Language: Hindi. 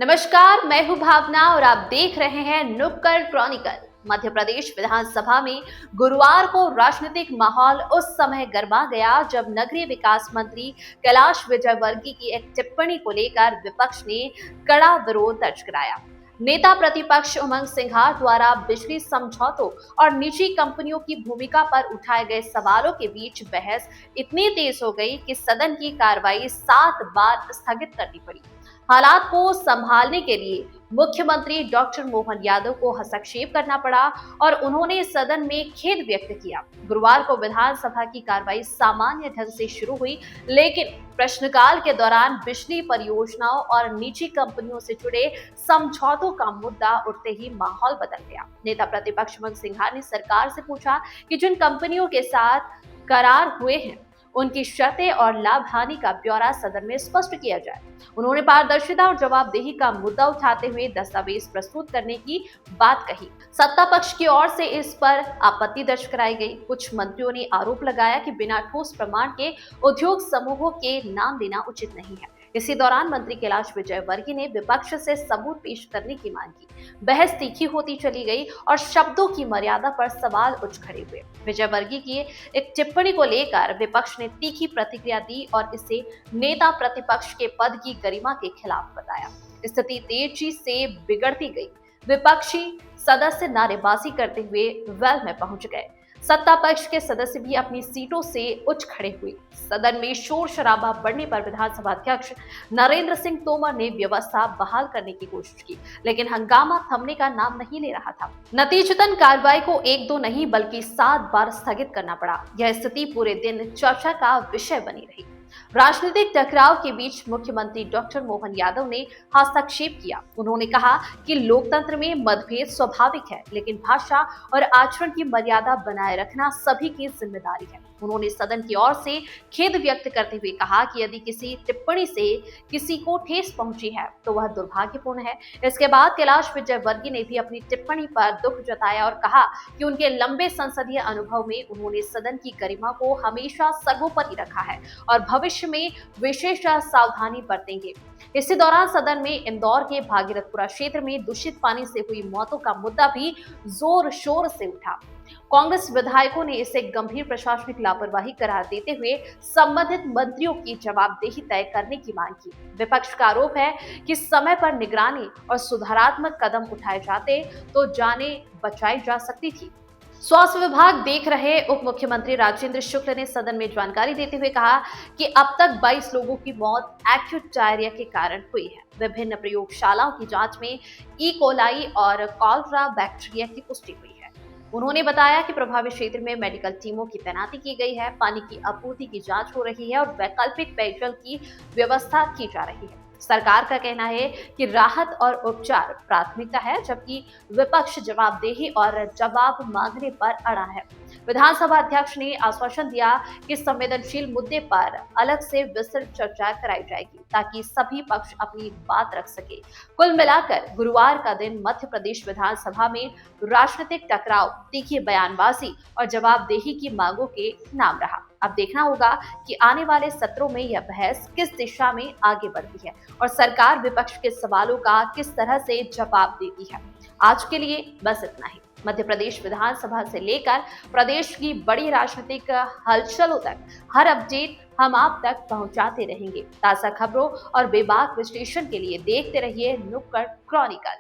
नमस्कार, मैं हूं भावना और आप देख रहे हैं नुक्कड़ क्रॉनिकल। मध्य प्रदेश विधानसभा में गुरुवार को राजनीतिक माहौल उस समय गर्मा गया जब नगरीय विकास मंत्री कैलाश विजयवर्गीय की एक टिप्पणी को लेकर विपक्ष ने कड़ा विरोध दर्ज कराया। नेता प्रतिपक्ष उमंग सिंघार द्वारा बिजली समझौतों और निजी कंपनियों की भूमिका पर उठाए गए सवालों के बीच बहस इतनी तेज हो गई कि सदन की कार्रवाई 7 बार स्थगित करनी पड़ी। हालात को संभालने के लिए मुख्यमंत्री डॉक्टर मोहन यादव को हस्तक्षेप करना पड़ा और उन्होंने सदन में खेद व्यक्त किया। गुरुवार को विधानसभा की कार्रवाई सामान्य ढंग से शुरू हुई, लेकिन प्रश्नकाल के दौरान बिजली परियोजनाओं और निजी कंपनियों से जुड़े समझौतों का मुद्दा उठते ही माहौल बदल गया। नेता प्रतिपक्ष उमंग सिंघार ने सरकार से पूछा कि जिन कंपनियों के साथ करार हुए हैं उनकी शर्तें और लाभ हानि का ब्यौरा सदन में स्पष्ट किया जाए। उन्होंने पारदर्शिता और जवाबदेही का मुद्दा उठाते हुए दस्तावेज प्रस्तुत करने की बात कही। सत्ता पक्ष की ओर से इस पर आपत्ति दर्ज कराई गई। कुछ मंत्रियों ने आरोप लगाया कि बिना ठोस प्रमाण के उद्योग समूहों के नाम देना उचित नहीं है। इसी दौरान मंत्री कैलाश विजयवर्गीय ने विपक्ष से सबूत पेश करने की मांग की। बहस तीखी होती चली गई और शब्दों की मर्यादा पर सवाल उठ खड़े हुए। विजयवर्गीय की एक टिप्पणी को लेकर विपक्ष ने तीखी प्रतिक्रिया दी और इसे नेता प्रतिपक्ष के पद की गरिमा के खिलाफ बताया। स्थिति तेजी से बिगड़ती गई। विपक्षी सदस्य नारेबाजी करते हुए वेल में पहुंच गए। सत्ता पक्ष के सदस्य भी अपनी सीटों से उठ खड़े हुए। सदन में शोर शराबा बढ़ने पर विधानसभा अध्यक्ष नरेंद्र सिंह तोमर ने व्यवस्था बहाल करने की कोशिश की, लेकिन हंगामा थमने का नाम नहीं ले रहा था। नतीजतन कार्रवाई को 1-2 नहीं बल्कि 7 बार स्थगित करना पड़ा। यह स्थिति पूरे दिन चर्चा का विषय बनी रही। राजनीतिक टकराव के बीच मुख्यमंत्री डॉक्टर मोहन यादव ने हस्तक्षेप किया। उन्होंने कहा कि लोकतंत्र में मतभेद स्वाभाविक है, लेकिन भाषा और आचरण की मर्यादा बनाए रखना सभी की जिम्मेदारी है। उन्होंने सदन की ओर से खेद व्यक्त करते हुए कहा कि यदि किसी टिप्पणी से किसी को ठेस पहुंची है तो वह दुर्भाग्यपूर्ण है। इसके बाद कैलाश विजयवर्गीय ने भी अपनी टिप्पणी पर दुख जताया और कहा कि उनके लंबे संसदीय अनुभव में उन्होंने सदन की गरिमा को हमेशा सर्वोपरि रखा है और भविष्य में विशेष सावधानी बरतेंगे। इसी दौरान सदन में इंदौर के भागीरथपुरा क्षेत्र में दूषित पानी से हुई मौतों का मुद्दा भी जोर शोर से उठा। कांग्रेस विधायकों ने इसे गंभीर प्रशासनिक लापरवाही करार देते हुए संबंधित मंत्रियों की जवाबदेही तय करने की मांग की। विपक्ष का आरोप है कि समय पर निगरानी और सुधारात्मक कदम उठाए जाते तो जानें बचाई जा सकती थी। स्वास्थ्य विभाग देख रहे उप मुख्यमंत्री राजेंद्र शुक्ल ने सदन में जानकारी देते हुए कहा कि अब तक 22 लोगों की मौत एक्यूट डायरिया के कारण हुई है। विभिन्न प्रयोगशालाओं की जांच में ई कोलाई और कॉलरा बैक्टीरिया की पुष्टि हुई है। उन्होंने बताया कि प्रभावित क्षेत्र में मेडिकल टीमों की तैनाती की गई है, पानी की आपूर्ति की जांच हो रही है और वैकल्पिक पेयजल की व्यवस्था की जा रही है। सरकार का कहना है कि राहत और उपचार प्राथमिकता है, जबकि विपक्ष जवाबदेही और जवाब मांगने पर अड़ा है। विधानसभा अध्यक्ष ने आश्वासन दिया कि संवेदनशील मुद्दे पर अलग से विस्तृत चर्चा कराई जाएगी ताकि सभी पक्ष अपनी बात रख सके। कुल मिलाकर गुरुवार का दिन मध्य प्रदेश विधानसभा में राजनीतिक टकराव, तीखी बयानबाजी और जवाबदेही की मांगों के नाम रहा। अब देखना होगा कि आने वाले सत्रों में यह बहस किस दिशा में आगे बढ़ती है और सरकार विपक्ष के सवालों का किस तरह से जवाब देती है। आज के लिए बस इतना ही। मध्य प्रदेश विधानसभा से लेकर प्रदेश की बड़ी राजनीतिक हलचलों तक हर अपडेट हम आप तक पहुंचाते रहेंगे। ताजा खबरों और बेबाक विश्लेषण के लिए देखते रहिए नुक्कड़ क्रॉनिकल।